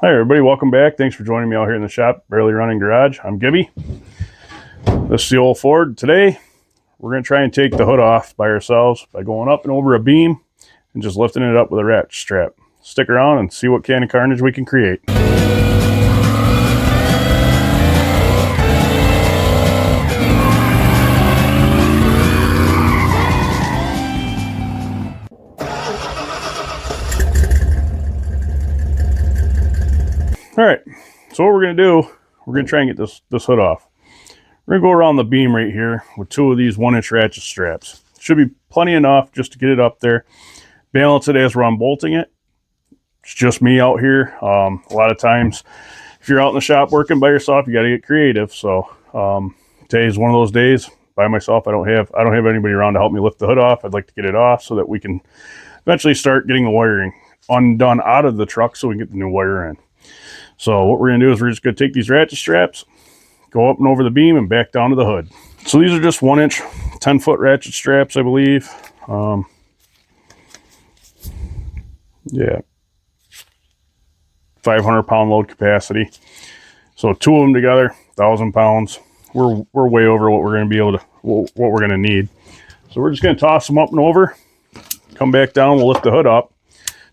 Hi everybody, welcome back. Thanks for joining me out here in the shop, Barely Running Garage. I'm Gibby. This is the old Ford. Today, we're going to try and take the hood off by ourselves by going up and over a beam and just lifting it up with a ratchet strap. Stick around and see what kind of carnage we can create. All right, so what we're going to do, we're going to try and get this hood off. We're going to go around the beam right here with two of these 1-inch ratchet straps. Should be plenty enough just to get it up there. Balance it as we're unbolting it. It's just me out here. A lot of times, if you're out in the shop working by yourself, you got to get creative. So today's one of those days. By myself, I don't have anybody around to help me lift the hood off. I'd like to get it off so that we can eventually start getting the wiring undone out of the truck so we can get the new wire in. So what we're going to do is we're just going to take these ratchet straps, go up and over the beam and back down to the hood. So these are just 1-inch, 10-foot ratchet straps, I believe. Yeah, 500-pound load capacity. So two of them together, 1,000 pounds. We're way over what we're going to be able to, what we're going to need. So we're just going to toss them up and over, come back down. We'll lift the hood up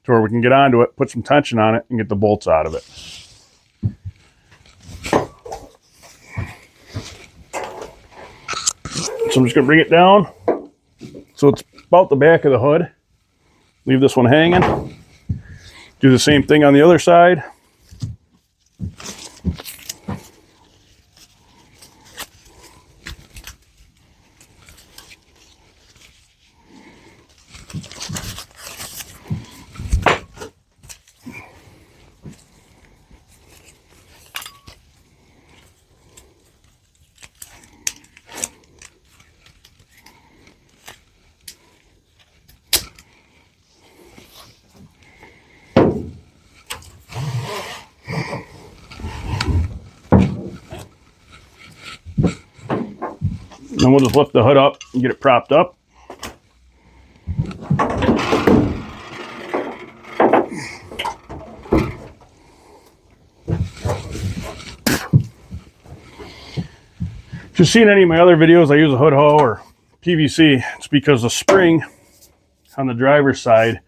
to where we can get onto it, put some tension on it, and get the bolts out of it. So I'm just going to bring it down so it's about the back of the hood. Leave this one hanging. Do the same thing on the other side. And we'll just lift the hood up and get it propped up. If you've seen any of my other videos, I use a hood hoe or PVC. It's because the spring on the driver's side,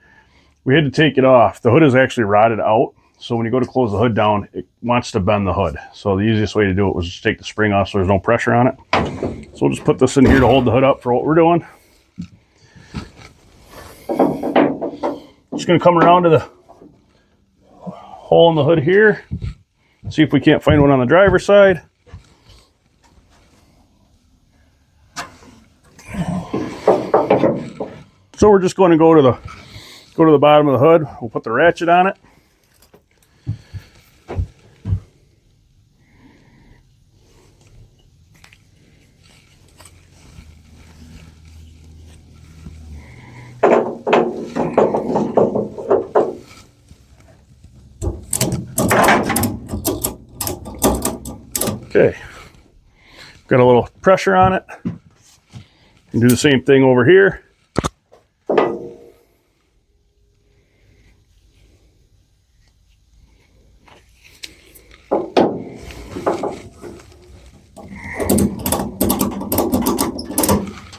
we had to take it off. The hood is actually rotted out. So when you go to close the hood down, it wants to bend the hood. So the easiest way to do it was just take the spring off so there's no pressure on it. So we'll just put this in here to hold the hood up for what we're doing. Just going to come around to the hole in the hood here. See if we can't find one on the driver's side. So we're just going to go to the bottom of the hood. We'll put the ratchet on it. Okay, got a little pressure on it. And do the same thing over here.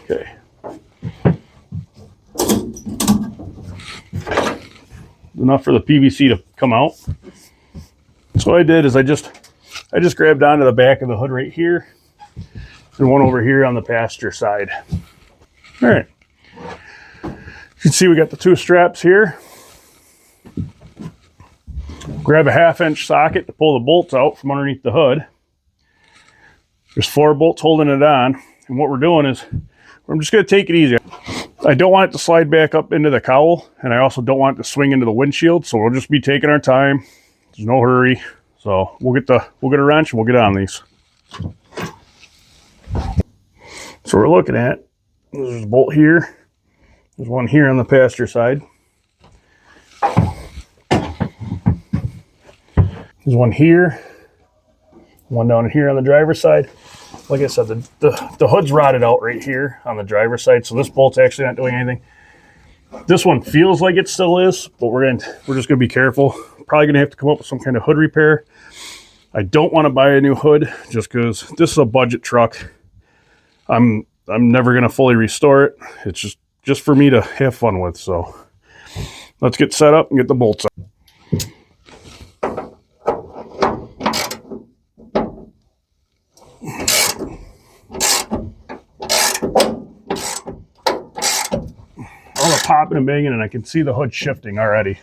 Okay. Enough for the PVC to come out. So what I did is I just grabbed onto the back of the hood right here and one over here on the passenger side. All right. You can see we got the two straps here. Grab a 1/2-inch socket to pull the bolts out from underneath the hood. There's 4 bolts holding it on. And what we're doing is I'm just going to take it easy. I don't want it to slide back up into the cowl, and I also don't want it to swing into the windshield. So we'll just be taking our time. There's no hurry. So we'll get a wrench and we'll get on these. So we're looking at, there's a bolt here. There's one here on the passenger side. There's one here. One down here on the driver's side. Like I said, the hood's rotted out right here on the driver's side, so this bolt's actually not doing anything. This one feels like it still is, but we're just gonna be careful. probably going to have to come up with some kind of hood repair. I don't want to buy a new hood just because this is a budget truck. I'm never going to fully restore it. It's just for me to have fun with. So let's get set up and get the bolts on. All the popping and banging, and I can see the hood shifting already.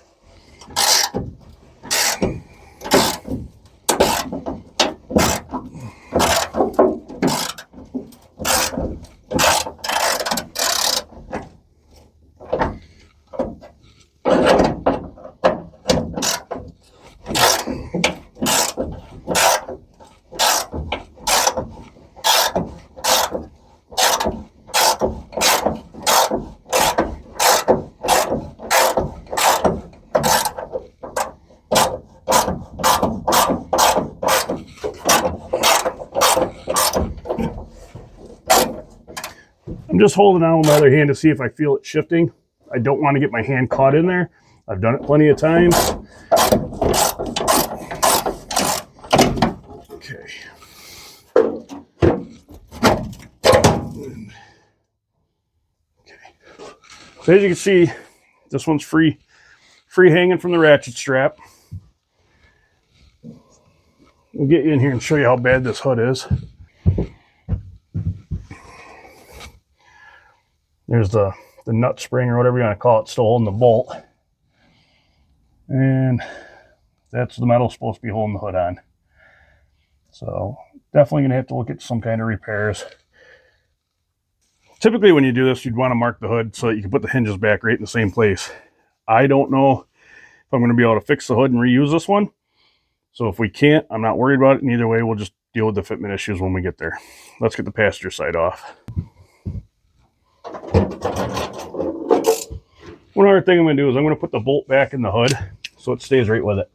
I'm just holding on with my other hand to see if I feel it shifting. I don't want to get my hand caught in there. I've done it plenty of times. Okay. Okay. So as you can see, this one's free hanging from the ratchet strap. We'll get you in here and show you how bad this hood is. There's the nut spring or whatever you want to call it still holding the bolt. And that's the metal supposed to be holding the hood on. So definitely going to have to look at some kind of repairs. Typically when you do this, you'd want to mark the hood so that you can put the hinges back right in the same place. I don't know if I'm going to be able to fix the hood and reuse this one. So if we can't, I'm not worried about it. And either way, we'll just deal with the fitment issues when we get there. Let's get the passenger side off. One other thing I'm going to do is I'm going to put the bolt back in the hood so it stays right with it.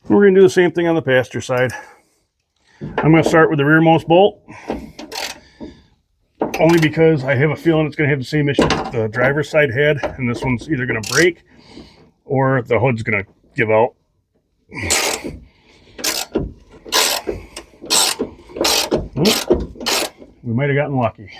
We're going to do the same thing on the passenger side. I'm going to start with the rearmost bolt, only because I have a feeling it's going to have the same issue the driver's side had, and this one's either going to break or the hood's going to give out. We might have gotten lucky.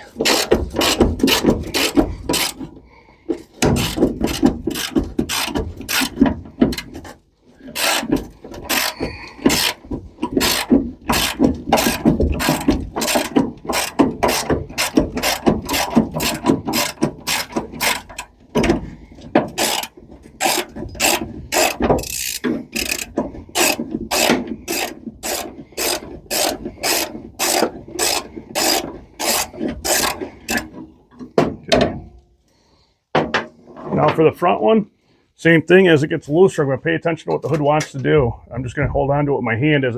Now for the front one, same thing. As it gets looser, I'm going to pay attention to what the hood wants to do. I'm just going to hold on to it with my hand as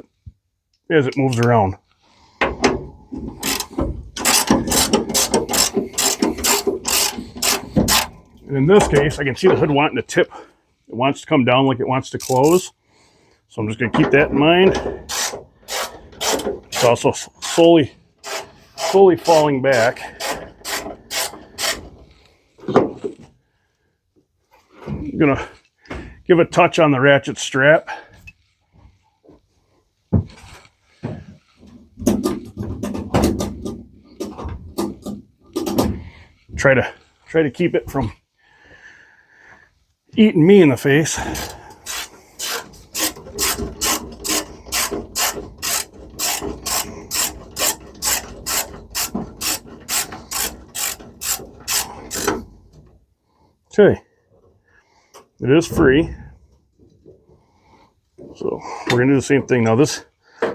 it moves around. And in this case, I can see the hood wanting to tip. It wants to come down like it wants to close. So I'm just going to keep that in mind. It's also slowly falling back. I'm going to give a touch on the ratchet strap. Try to keep it from eating me in the face. Okay. It is free. So we're going to do the same thing. Now the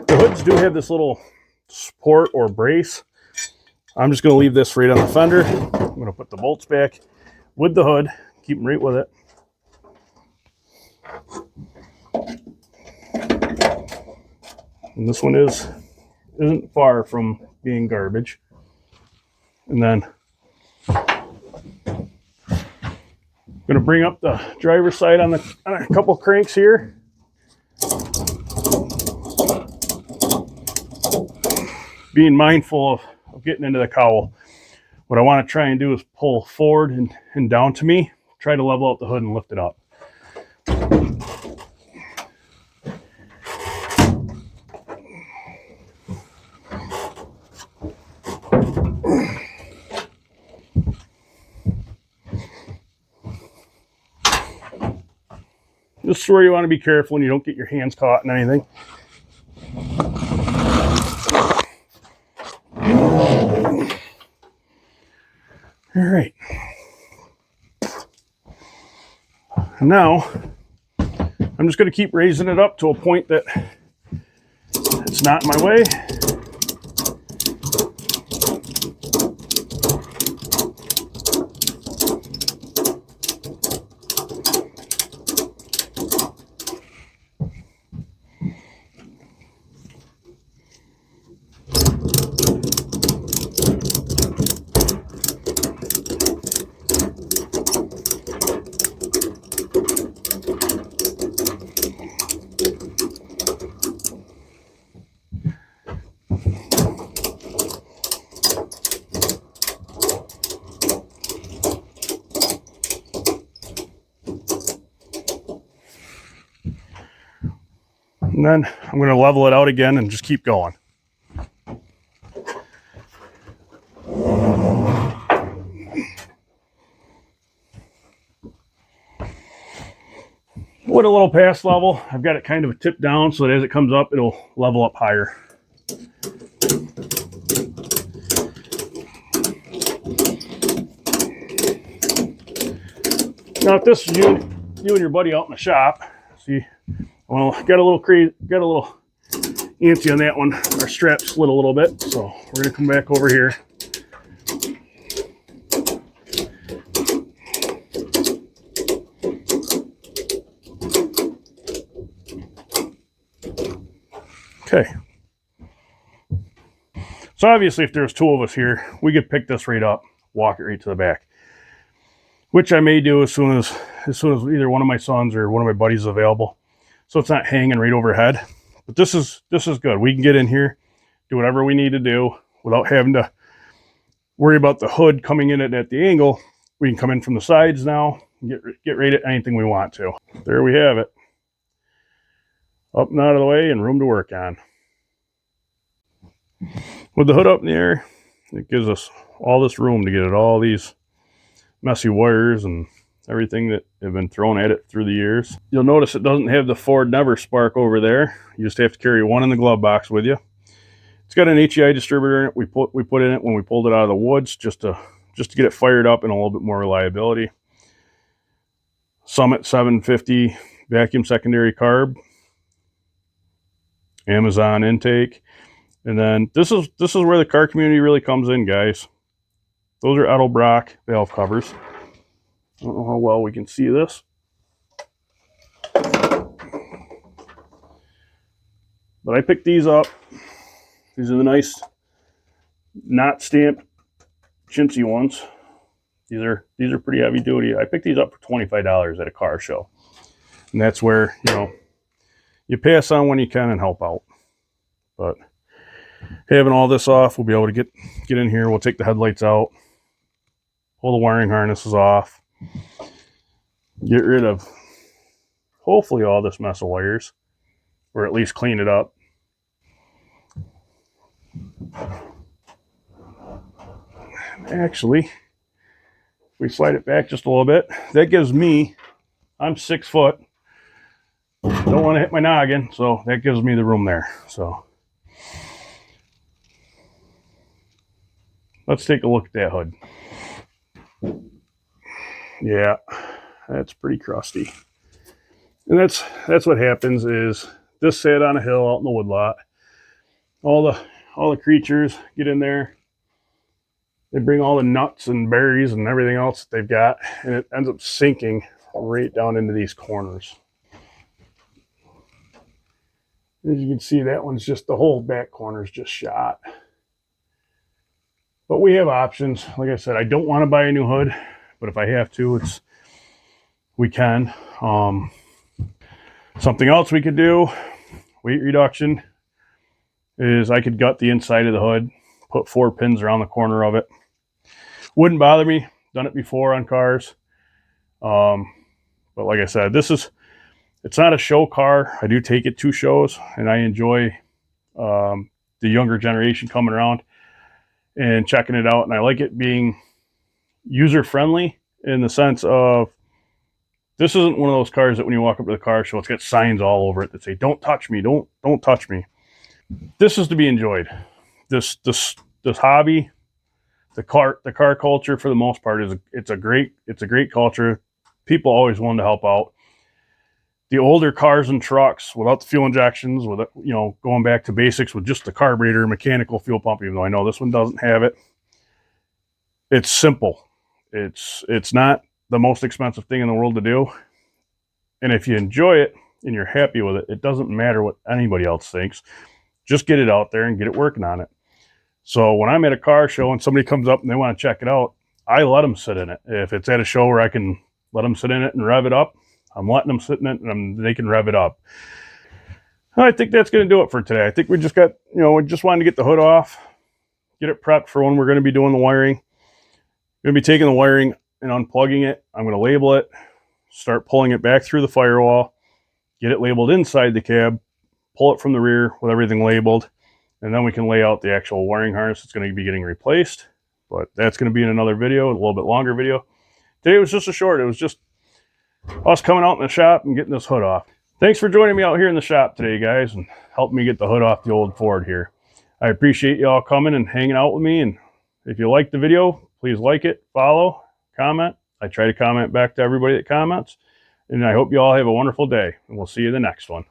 hoods do have this little support or brace. I'm just going to leave this right on the fender. I'm going to put the bolts back with the hood, keep them right with it. And this one isn't far from being garbage. And then I'm going to bring up the driver's side on a couple cranks here. being mindful of getting into the cowl. What I want to try and do is pull forward and down to me, try to level out the hood and lift it up. This is where you want to be careful and you don't get your hands caught in anything. All right. And now I'm just going to keep raising it up to a point that it's not in my way. And then I'm going to level it out again and just keep going. With a little pass level, I've got it kind of a tip down so that as it comes up, it'll level up higher. Now, if this is you and your buddy out in the shop, see, well, got a little antsy on that one. Our strap slid a little bit, so we're gonna come back over here. Okay. So obviously, if there's two of us here, we could pick this right up, walk it right to the back, which I may do as soon as either one of my sons or one of my buddies is available, so it's not hanging right overhead. But this is good. We can get in here, do whatever we need to do without having to worry about the hood coming in at the angle. We can come in from the sides now and get right at anything we want to. There we have it. Up and out of the way and room to work on. With the hood up in the air, it gives us all this room to get at all these messy wires and everything that have been thrown at it through the years. You'll notice it doesn't have the Ford Never spark over there. You just have to carry one in the glove box with you. It's got an HEI distributor in it. We put in it when we pulled it out of the woods just to get it fired up and a little bit more reliability. Summit 750 vacuum secondary carb. Amazon intake. And then this is where the car community really comes in, guys. Those are Edelbrock valve covers. I don't know how well we can see this. But I picked these up. These are the nice, not stamped chintzy ones. These are pretty heavy duty. I picked these up for $25 at a car show. And that's where, you pass on when you can and help out. But having all this off, we'll be able to get in here. We'll take the headlights out, pull the wiring harnesses off, get rid of hopefully all this mess of wires, or at least clean it up. Actually, if we slide it back just a little bit, that gives me, I'm 6 foot, don't want to hit my noggin, so that gives me the room there. So let's take a look at that hood. Yeah, that's pretty crusty. And that's what happens is this sat on a hill out in the woodlot. All the creatures get in there. They bring all the nuts and berries and everything else that they've got, and it ends up sinking right down into these corners. As you can see, that one's just, the whole back corner is just shot. But we have options. Like I said, I don't want to buy a new hood, but if I have to, we can. Something else we could do, weight reduction, is I could gut the inside of the hood, put 4 pins around the corner of it. Wouldn't bother me. Done it before on cars. But like I said, it's not a show car. I do take it to shows, and I enjoy the younger generation coming around and checking it out. And I like it being user friendly in the sense of this isn't one of those cars that when you walk up to the car show, it's got signs all over it that say, "Don't touch me, don't touch me." This is to be enjoyed. This hobby, the car culture for the most part it's a great culture. People always want to help out. The older cars and trucks without the fuel injections, with going back to basics with just the carburetor, mechanical fuel pump, even though I know this one doesn't have it. It's simple. It's not the most expensive thing in the world to do. And if you enjoy it and you're happy with it, it doesn't matter what anybody else thinks. Just get it out there and get it working on it. So when I'm at a car show and somebody comes up and they want to check it out, I let them sit in it. If it's at a show where I can let them sit in it and rev it up, I'm letting them sit in it and they can rev it up. I think that's going to do it for today. I think we just wanted to get the hood off, get it prepped for when we're going to be doing the wiring. I'm going to be taking the wiring and unplugging it. I'm going to label it, start pulling it back through the firewall, get it labeled inside the cab, pull it from the rear with everything labeled, and then we can lay out the actual wiring harness that's going to be getting replaced. But that's going to be in another video, a little bit longer video. Today was just a short. It was just us coming out in the shop and getting this hood off. Thanks for joining me out here in the shop today, guys, and helping me get the hood off the old Ford here. I appreciate you all coming and hanging out with me. And if you like the video, please like it, follow, comment. I try to comment back to everybody that comments. And I hope you all have a wonderful day, and we'll see you in the next one.